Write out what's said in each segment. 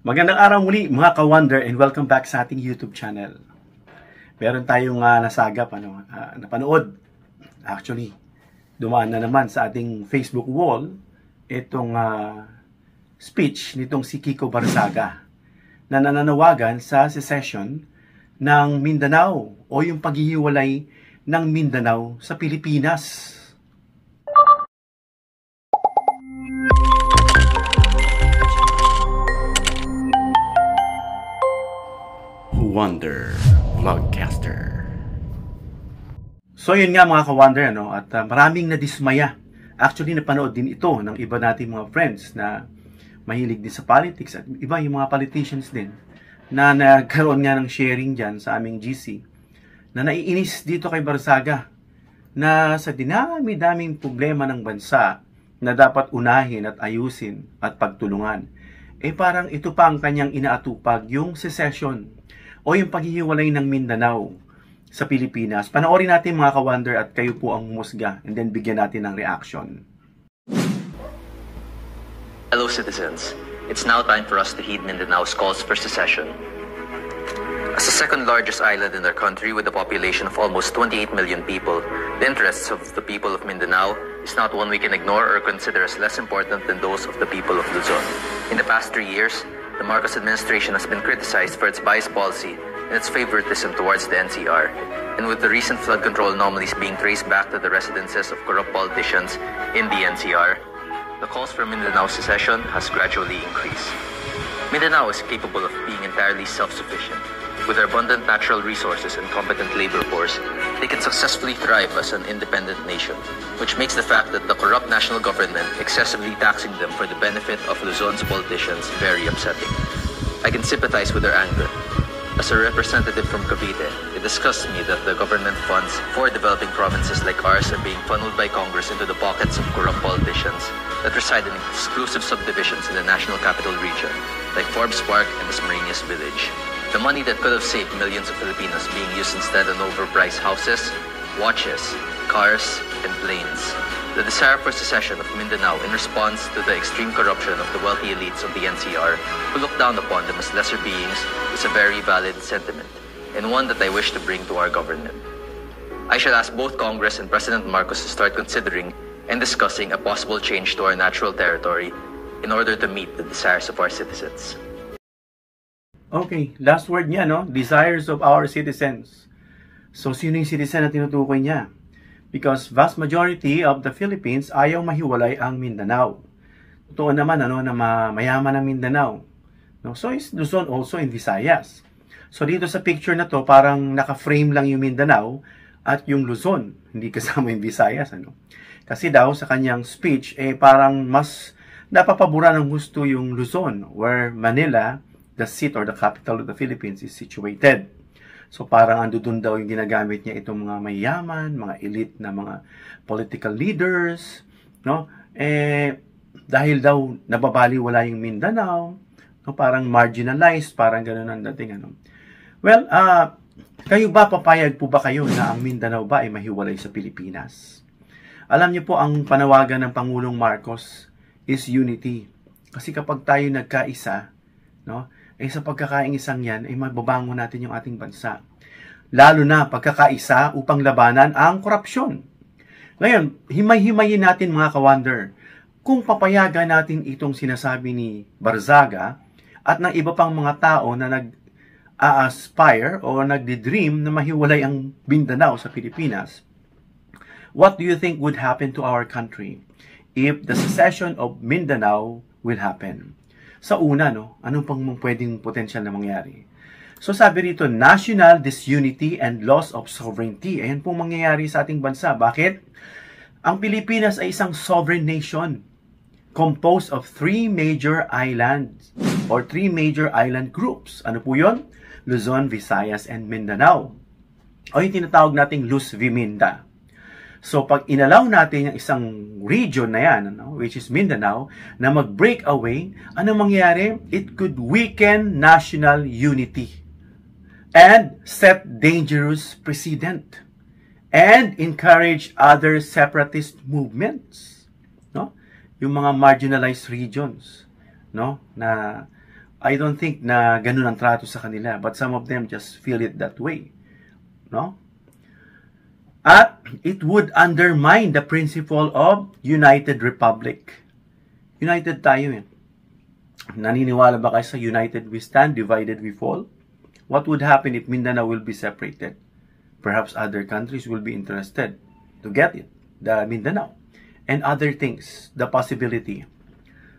Magandang araw muli mga ka-wonder and welcome back sa ating YouTube channel. Meron tayong nasagap, napanood. Actually, dumaan na naman sa ating Facebook wall itong speech nitong si Kiko Barzaga na nananawagan sa secession ng Mindanao o yung paghihiwalay ng Mindanao sa Pilipinas. Wonder Vlogcaster. So yun nga mga ka-wonder, at maraming nadismaya. Actually napanood din ito ng iba nating mga friends na mahilig din sa politics at iba yung mga politicians din na nagkaroon nga ng sharing dyan sa aming GC na naiinis dito kay Barzaga na sa dinami-daming problema ng bansa na dapat unahin at ayusin at pagtulungan, parang ito pa ang kanyang inaatupag, yung secession o yung paghihiwalay ng Mindanao sa Pilipinas. Panoorin natin mga ka-wonder at kayo po ang humusga and then bigyan natin ng reaction. Hello citizens, it's now time for us to heed Mindanao's calls for secession. As the second largest island in our country with a population of almost 28 million people, the interests of the people of Mindanao is not one we can ignore or consider as less important than those of the people of Luzon. In the past 3 years, the Marcos administration has been criticized for its biased policy and its favoritism towards the NCR. And with the recent flood control anomalies being traced back to the residences of corrupt politicians in the NCR, the calls for Mindanao secession has gradually increased. Mindanao is capable of being entirely self-sufficient. With their abundant natural resources and competent labor force, they can successfully thrive as an independent nation, which makes the fact that the corrupt national government excessively taxing them for the benefit of Luzon's politicians very upsetting. I can sympathize with their anger. As a representative from Cavite, it disgusts me that the government funds for developing provinces like ours are being funneled by Congress into the pockets of corrupt politicians that reside in exclusive subdivisions in the National Capital Region, like Forbes Park and Dasmariñas Village. The money that could have saved millions of Filipinos being used instead on overpriced houses, watches, cars, and planes. The desire for secession of Mindanao in response to the extreme corruption of the wealthy elites of the NCR who look down upon them as lesser beings is a very valid sentiment, and one that I wish to bring to our government. I shall ask both Congress and President Marcos to start considering and discussing a possible change to our natural territory in order to meet the desires of our citizens. Okay, last word niya, desires of our citizens. So, sino yung citizen na tinutukoy niya? Because vast majority of the Philippines ayaw mahiwalay ang Mindanao. Totoo naman, na mayaman ang Mindanao. So, is Luzon also in Visayas. So, dito sa picture na to, parang naka-frame lang yung Mindanao at yung Luzon. Hindi kasama yung Visayas, Kasi daw, sa kanyang speech, parang mas napapabura ng gusto yung Luzon, where Manila, the seat or the capital of the Philippines, is situated. So parang andun daw yung ginagamit niya itong mga mayaman, mga elite na mga political leaders, dahil daw nababaliwala yung Mindanao, parang marginalized, parang gano'n ang dating, Well, kayo ba, papayag po ba kayo na ang Mindanao ba ay mahiwalay sa Pilipinas? Alam niyo po, ang panawagan ng Pangulong Marcos is unity. Kasi kapag tayo nagkaisa, sa pagkakaingisang yan, mababango natin yung ating bansa. Lalo na pagkakaisa upang labanan ang korupsyon. Ngayon, himay-himayin natin mga ka-wonder, kung papayagan natin itong sinasabi ni Barzaga at ng iba pang mga tao na nag-aspire o nagdi-dream na mahiwalay ang Mindanao sa Pilipinas, what do you think would happen to our country if the secession of Mindanao will happen? Sa una, anong pang pwedeng potensyal na mangyari? So sabi rito, national disunity and loss of sovereignty. Ayan pong mangyayari sa ating bansa. Bakit? Ang Pilipinas ay isang sovereign nation composed of 3 major islands or 3 major island groups. Ano po yun? Luzon, Visayas, and Mindanao. O yung tinatawag nating Luz Viminda. So, pag inalaw natin yung isang region na yan, which is Mindanao, na mag-break away, ano mangyayari? It could weaken national unity and set dangerous precedent and encourage other separatist movements. Yung mga marginalized regions, na I don't think na ganun ang trato sa kanila, but some of them just feel it that way. No? At it would undermine the principle of United Republic. United tayo eh. Naniniwala ba kayo sa united we stand, divided we fall? What would happen if Mindanao will be separated? Perhaps other countries will be interested to get it, the Mindanao, and other things, the possibility.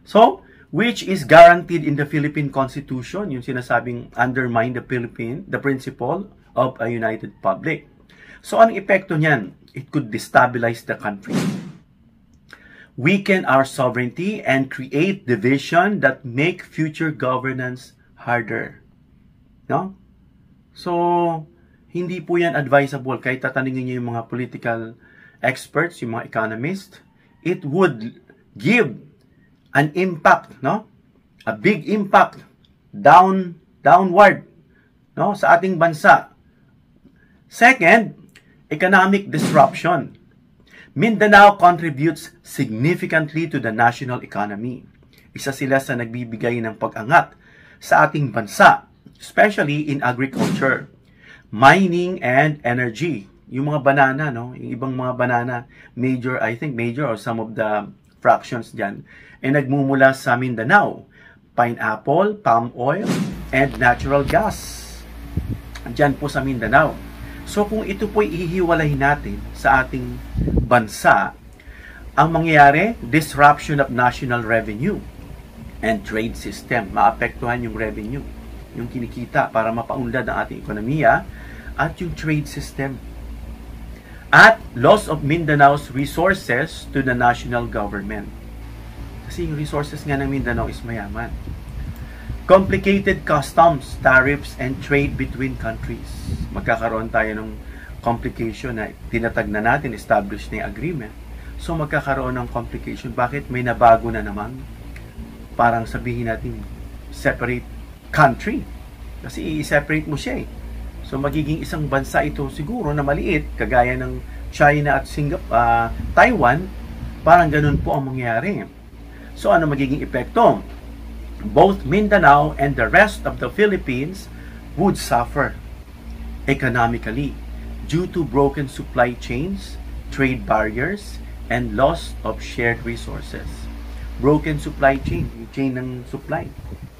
So, which is guaranteed in the Philippine Constitution, yung sinasabing undermine the principle of a united public. So, anong epekto niyan? It could destabilize the country, weaken our sovereignty, and create division that make future governance harder. No? So, hindi po yan advisable. Kahit tatanungin niyo yung mga political experts, yung mga economists, it would give an impact, no? A big impact downward, no, sa ating bansa. Second, economic disruption. Mindanao contributes significantly to the national economy. Isa sila sa nagbibigay ng pag-angat sa ating bansa, especially in agriculture, mining, and energy. Yung mga banana, no? Yung ibang mga banana, major or some of the fractions dyan, ay nagmumula sa Mindanao. Pineapple, palm oil, and natural gas. Dyan po sa Mindanao. So kung ito po'y ihiwalay natin sa ating bansa, ang mangyayari, disruption of national revenue and trade system. Maapektuhan yung revenue, yung kinikita para mapaunlad ang ating ekonomiya, at yung trade system. At loss of Mindanao's resources to the national government. Kasi yung resources nga ng Mindanao is mayaman. Complicated customs, tariffs, and trade between countries. Magkakaroon tayo ng complication na tinatag na natin, established na yung agreement. So magkakaroon ng complication. Bakit? May nabago na naman. Parang sabihin natin, separate country. Kasi i-separate mo siya eh. So magiging isang bansa ito siguro na maliit, kagaya ng China at Taiwan, parang ganun po ang mangyayari. So ano magiging epekto? Both Mindanao and the rest of the Philippines would suffer economically due to broken supply chains, trade barriers, and loss of shared resources. Broken supply chain, yung chain ng supply,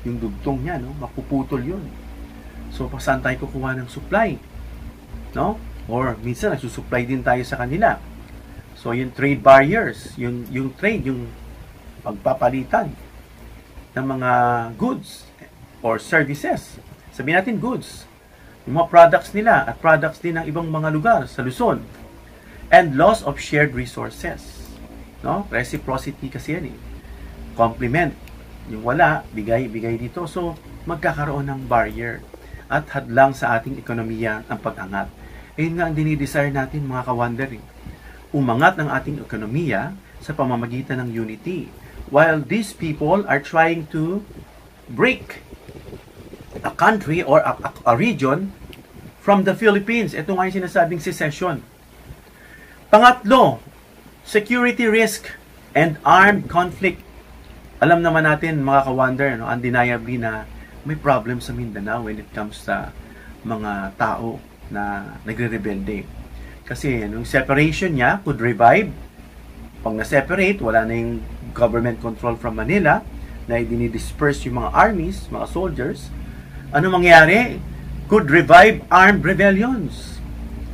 yung dugtong niya, no? Mapuputol yun. So, saan tayo kukuha ng supply? No? Or minsan, nagsusupply din tayo sa kanila. So, yung trade barriers, yung trade, yung pagpapalitan ng mga goods or services. Sabihin natin goods. Yung mga products nila at products din ng ibang mga lugar sa Luzon. And loss of shared resources. No? Reciprocity kasi yan eh. Complement. Yung wala, bigay dito. So, magkakaroon ng barrier at hadlang sa ating ekonomiya ang pag-angat. Ayun nga ang dinidesire natin mga kawander. Umangat ang ating ekonomiya sa pamamagitan ng unity. While these people are trying to break a country or a region from the Philippines. Ito nga yung sinasabing secession. Pangatlo, security risk and armed conflict. Alam naman natin mga kawander, no, undeniably na may problem sa Mindanao when it comes sa mga tao na nagre-rebelde. Kasi yung separation niya could revive. Pag na-separate, wala na yung government control from Manila, na dinidisperse yung mga armies, mga soldiers. Ano mangyari? Could revive armed rebellions,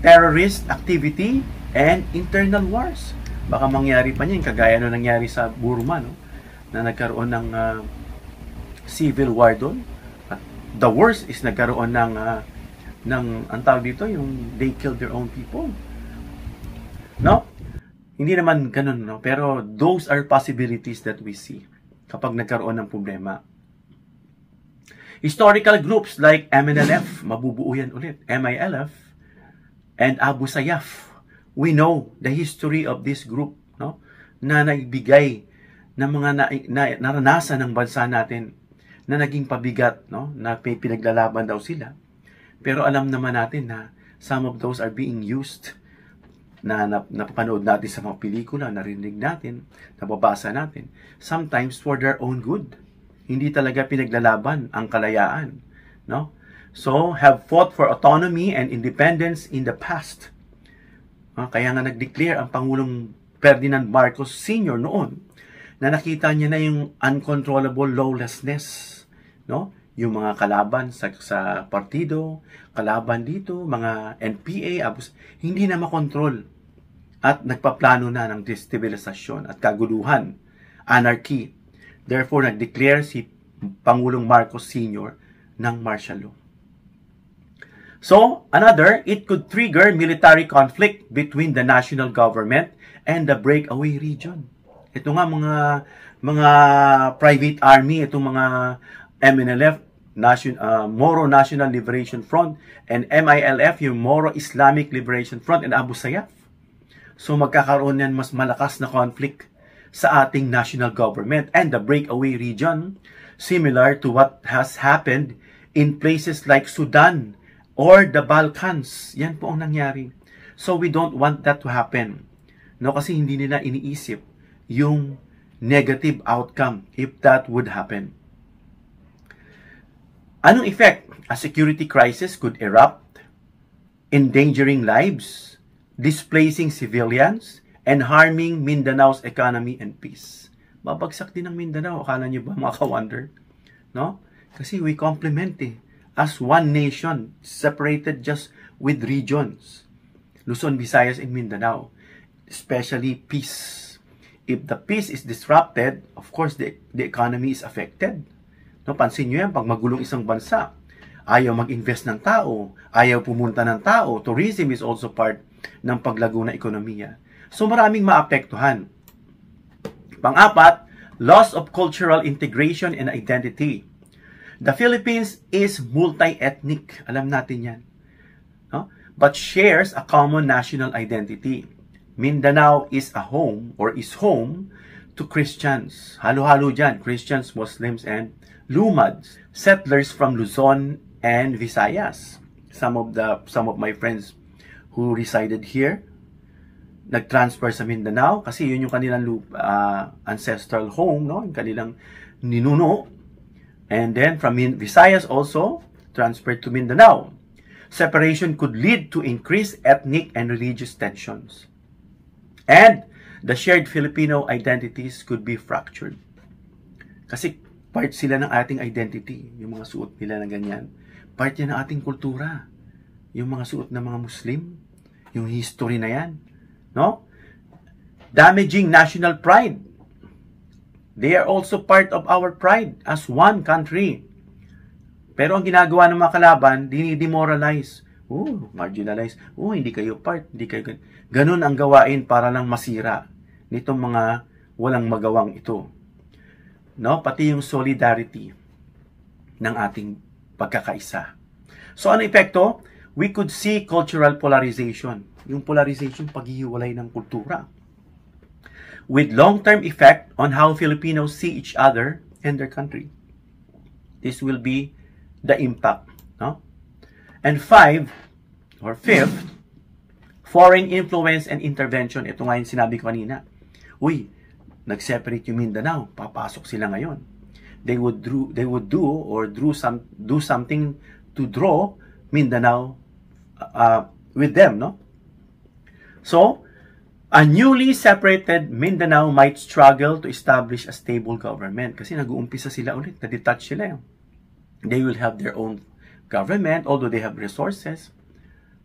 terrorist activity, and internal wars. Baka mangyari pa niyan, kagaya na nangyari sa Burma, no? Na nagkaroon ng civil war doon. The worst is nagkaroon ng ang tawag dito, yung they killed their own people. No? Hindi naman ganun, no? Pero those are possibilities that we see kapag nagkaroon ng problema. Historical groups like MNLF, mabubuo yan ulit, MILF, and Abu Sayyaf. We know the history of this group, no? Na nagbigay ng mga naranasan ng bansa natin na naging pabigat, no? Na pinaglalaban daw sila. Pero alam naman natin na some of those are being used na napapanood natin sa mga pelikula, narinig natin, nababasa natin, sometimes for their own good. hindi talaga pinaglalaban ang kalayaan, no? So, have fought for autonomy and independence in the past. Kaya nga nag-declare ang Pangulong Ferdinand Marcos Sr. noon na nakita niya na yung uncontrollable lawlessness, no? Yung mga kalaban sa partido, kalaban dito, mga NPA, hindi na makontrol at nagpaplano na ng destabilisasyon at kaguluhan, anarchy. Therefore, nag-declare si Pangulong Marcos Sr. ng martial law. So, another, it could trigger military conflict between the national government and the breakaway region. Ito nga mga private army, itong mga MNLF, Moro National Liberation Front, and MILF, yung Moro Islamic Liberation Front, and Abu Sayyaf. So magkakaroon yan mas malakas na conflict sa ating national government and the breakaway region, similar to what has happened in places like Sudan or the Balkans. Yan po ang nangyari. So we don't want that to happen. No, kasi hindi nila iniisip yung negative outcome if that would happen. Anong effect? A security crisis could erupt, endangering lives, displacing civilians, and harming Mindanao's economy and peace. Babagsak din ang Mindanao. Akala nyo ba mga ka-wonder? No? Kasi we complement as one nation, separated just with regions. Luzon, Visayas, and Mindanao. Especially peace. If the peace is disrupted, of course, the economy is affected. No, pansin nyo yan, pag magulong isang bansa, ayaw mag-invest ng tao, ayaw pumunta ng tao. Tourism is also part ng paglago na ekonomiya. So maraming maapektuhan. Pang-apat, loss of cultural integration and identity. The Philippines is multi-ethnic. Alam natin yan. No? But shares a common national identity. Mindanao is a home or is home to Christians. Halo-halo dyan. Christians, Muslims, and Lumads. Settlers from Luzon and Visayas. Some of my friends who resided here, nag-transfer sa Mindanao kasi yun yung kanilang ancestral home, no? Yung kanilang ninuno. And then from Visayas also, transferred to Mindanao. Separation could lead to increased ethnic and religious tensions. And the shared Filipino identities could be fractured. Kasi part sila ng ating identity. Yung mga suot nila na ganyan. Part yan ng ating kultura. Yung mga suot ng mga Muslim. Yung history na yan. No? Damaging national pride. They are also part of our pride as one country. Pero ang ginagawa ng mga kalaban, dinidemoralize. Marginalize. Hindi kayo part. Hindi kayo ganun ang gawain para lang masira nitong mga walang magawang ito. No? Pati yung solidarity ng ating pagkakaisa. So, ano epekto? We could see cultural polarization. Yung polarization, paghihiwalay ng kultura. With long-term effect on how Filipinos see each other and their country. This will be the impact. No? And fifth, foreign influence and intervention. Ito nga yung sinabi ko kanina. Nag-separate yung Mindanao. Papasok sila ngayon. They would do something to draw Mindanao with them, no? So, a newly separated Mindanao might struggle to establish a stable government kasi nag-uumpisa sila ulit, na-detach sila. They will have their own government, although they have resources.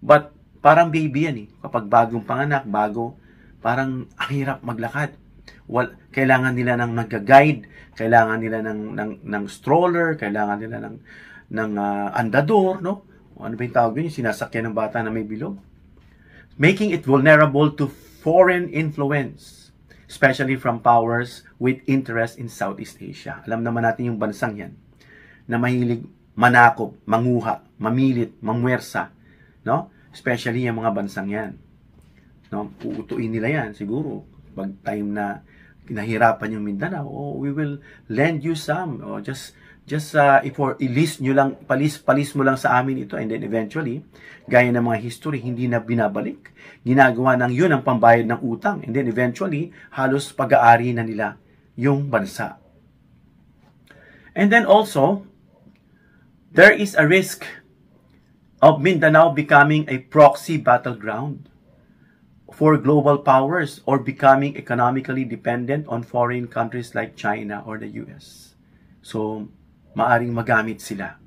But parang baby yan kapag bagong panganak, parang ang hirap maglakad. Kailangan nila ng nag-guide, kailangan nila ng stroller, kailangan nila ng andador, no? Ano ba yung tawag yun? Yung sinasakyan ng bata na may bilog. Making it vulnerable to foreign influence, especially from powers with interest in Southeast Asia. Alam naman natin yung bansang yan, na mahilig manakop, manguha, mamilit, mangwersa, no? Especially yung mga bansang yan. No? Uutuin nila yan, siguro. Pag time na nahirapan yung Mindanao, we will lend you some, just i-list nyo lang, palis mo lang sa amin ito, and then eventually, gaya ng mga history, hindi na binabalik. Ginagawa ng yun ang pambayad ng utang, and then eventually, halos pag-aari na nila yung bansa. And then also, there is a risk of Mindanao becoming a proxy battleground for global powers or becoming economically dependent on foreign countries like China or the US. So, maaring magamit sila.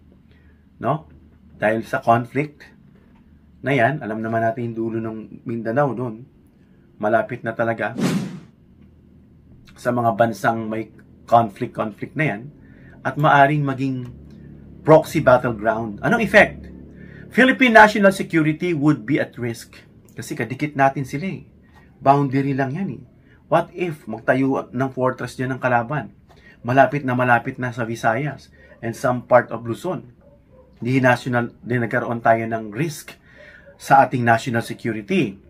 No? Dahil sa conflict na yan, alam naman natin yung dulo ng Mindanao doon, malapit na talaga sa mga bansang may conflict na yan, at maaring maging proxy battleground. Anong effect? Philippine national security would be at risk. Kasi kadikit natin sila eh. Boundary lang yan eh. What if magtayo ng fortress dyan ng kalaban? Malapit na sa Visayas and some part of Luzon. Di nagkaroon tayo ng risk sa ating national security.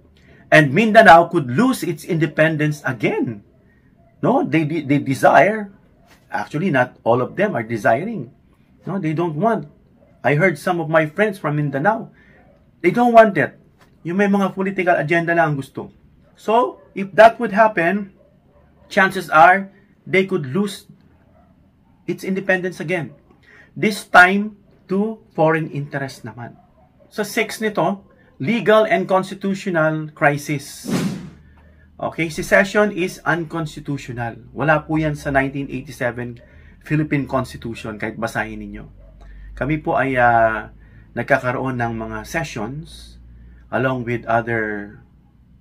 And Mindanao could lose its independence again. No, they desire, actually not all of them are desiring. No, they don't want. I heard some of my friends from Mindanao, they don't want it. Yung may mga political agenda lang ang gusto. So, if that would happen, chances are they could lose its independence again. This time to foreign interest naman. So, 6 nito, legal and constitutional crisis. Okay, secession is unconstitutional. Wala po yan sa 1987 Philippine Constitution, kahit basahin ninyo. Kami po ay nagkakaroon ng mga sessions along with other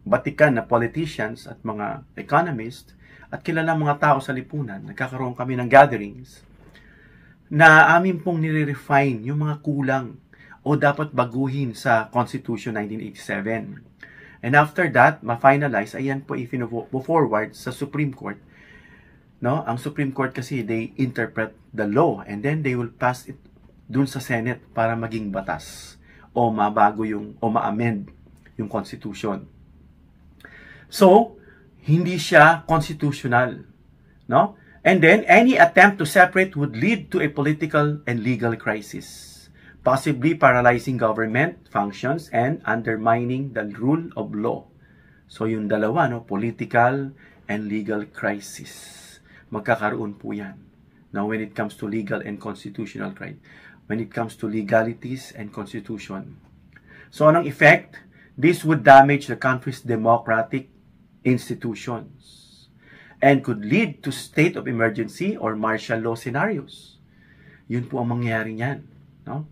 Vatican na politicians at mga economists at kilalang mga tao sa lipunan. Nagkakaroon kami ng gatherings na amin pong nire-refine yung mga kulang o dapat baguhin sa Constitution 1987. And after that, ma-finalize, ayan po i-forward sa Supreme Court. No? Ang Supreme Court kasi, they interpret the law and then they will pass it dun sa Senate para maging batas o mabago o ma-amend yung Constitution. So, hindi siya constitutional. No? And then, any attempt to separate would lead to a political and legal crisis, possibly paralyzing government functions and undermining the rule of law. So yung dalawa, no, political and legal crisis. Magkakaroon po yan. Now when it comes to legal and constitutional crisis, when it comes to legalities and constitution. So anong effect? This would damage the country's democratic institutions and could lead to state of emergency or martial law scenarios. Yun po ang mangyayari niyan, no?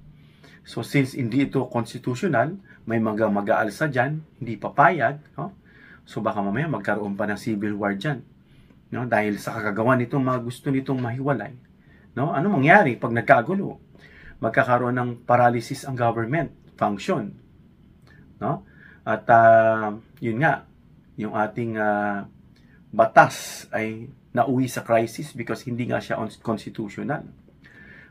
So, since hindi ito constitutional, may mga mag-aalsa dyan, hindi papayag, no? So, baka mamaya magkaroon pa ng civil war dyan, no? Dahil sa kagagawa nitong mga gusto nitong mahiwalay. No? Ano mangyari pag nagkagulo? Magkakaroon ng paralysis ang government function. No? At yun nga, yung ating batas ay nauwi sa crisis because hindi nga siya constitutional.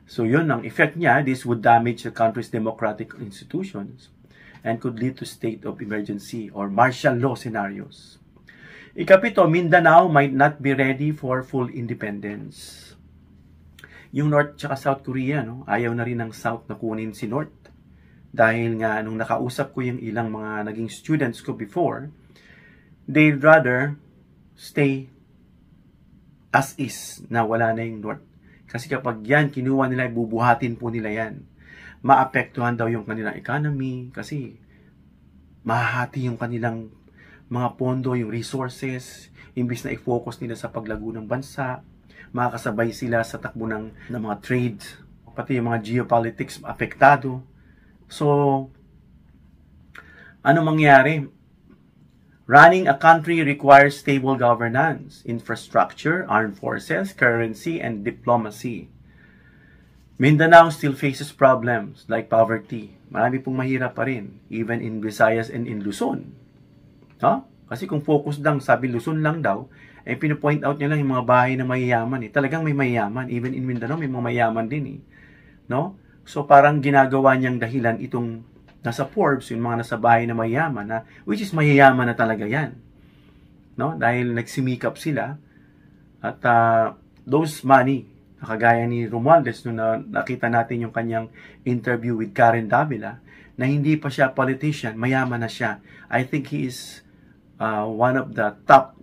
So yun ang effect niya. This would damage the country's democratic institutions and could lead to state of emergency or martial law scenarios. Ikapito, Mindanao might not be ready for full independence. Yung North tsaka South Korea, no, ayaw na rin ng South na kunin si North. Dahil nga, nung nakausap ko yung ilang mga naging students ko before, they'd rather stay as is, na wala na yung North. Kasi kapag yan, kinuha nila, bubuhatin po nila yan. Maapektuhan daw yung kanilang economy kasi mahahati yung kanilang mga pondo, yung resources, imbis na i-focus nila sa paglago ng bansa, makakasabay sila sa takbo ng mga trade, pati yung mga geopolitics apektado. So, ano mangyari? Running a country requires stable governance, infrastructure, armed forces, currency, and diplomacy. Mindanao still faces problems like poverty. Marami pong mahirap pa rin, even in Visayas and in Luzon. Huh? Kasi kung focus lang, sabi Luzon lang daw, eh pinu-point out niya lang yung mga bahay na mayayaman. Talagang may mayayaman. Even in Mindanao, may mga mayayaman din. No? So parang ginagawa niyang dahilan itong nasa Forbes, yung mga nasa bahay na mayayaman, na, which is mayayaman na talaga yan. No? Dahil nagsimikap sila at those money, nakagaya ni Romualdez nung nakita natin yung kanyang interview with Karen Davila, na hindi pa siya politician, mayaman na siya. I think he is one of the top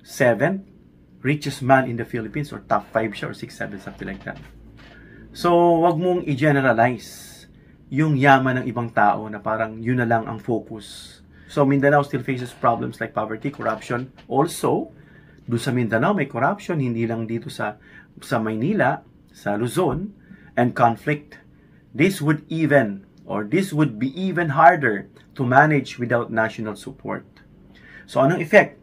7 richest man in the Philippines, or top 5 siya, or 6, 7, something like that. So, wag mong i-generalize yung yaman ng ibang tao na parang yun na lang ang focus. So, Mindanao still faces problems like poverty, corruption. Also, doon sa Mindanao may corruption, hindi lang dito sa Maynila, sa Luzon, and conflict. This would be even harder to manage without national support. So, anong effect?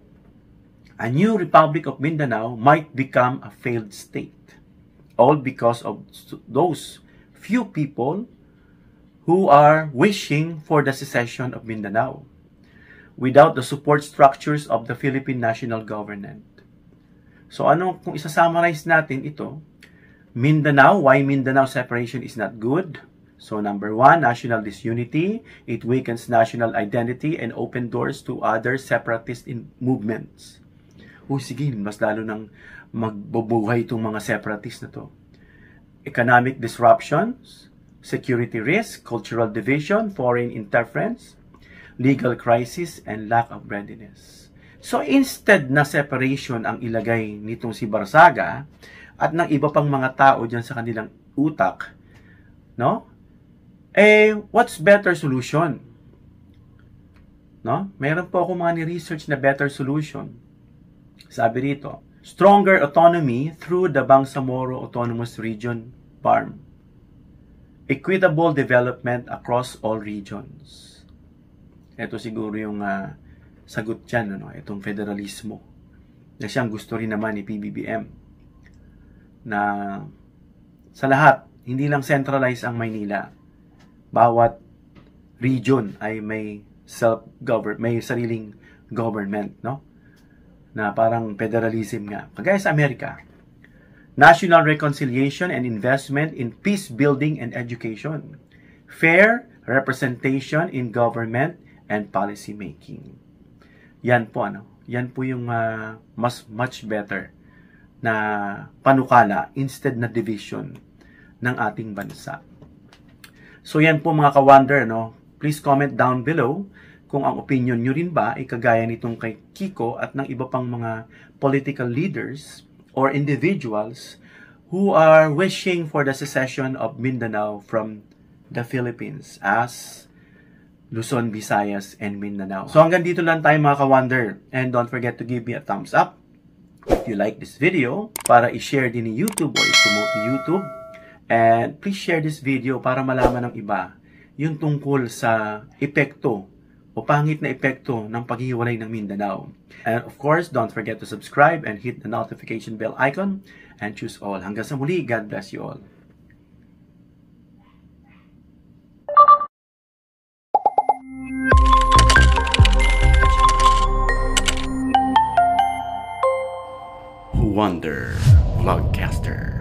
A new Republic of Mindanao might become a failed state. All because of those few people who are wishing for the secession of Mindanao without the support structures of the Philippine national government. So kung isa-summarize natin ito, Mindanao, why Mindanao separation is not good? So number 1, national disunity. It weakens national identity and open doors to other separatist movements. Sige, mas lalo nang magbubuhay itong mga separatist na to. Economic disruptions, security risk, cultural division, foreign interference, legal crisis, and lack of readiness. So instead na separation ang ilagay nitong si Barsaga at ng iba pang mga tao dyan sa kanilang utak, no? What's better solution? No? Meron po ako mga ni-research na better solution. Sabi rito, stronger autonomy through the Bangsamoro Autonomous Region, BARM. Equitable development across all regions. Ito siguro yung sagot dyan, itong federalismo. Na siyang gusto rin naman ni PBBM. Na sa lahat, hindi lang centralize ang Maynila. Bawat region ay may may sariling government, no? Na parang federalism nga. Kagaya sa Amerika. National reconciliation and investment in peace building and education. Fair representation in government and policy making. Yan po Yan po yung much better na panukala instead na division ng ating bansa. So yan po mga ka-wonder, Please comment down below kung ang opinion nyo rin ba ay kagaya nitong kay Kiko at ng iba pang mga political leaders or individuals who are wishing for the secession of Mindanao from the Philippines as Luzon, Visayas, and Mindanao. So hanggang dito lang tayo mga ka-wonder. And don't forget to give me a thumbs up if you like this video para i-share din ni YouTube or i-promote ni YouTube. And please share this video para malaman ng iba yung tungkol sa epekto o pangit na epekto ng paghiwalay ng Mindanao. And of course, don't forget to subscribe and hit the notification bell icon and choose all. Hanggang sa muli, God bless you all. Wonder Vlogcaster.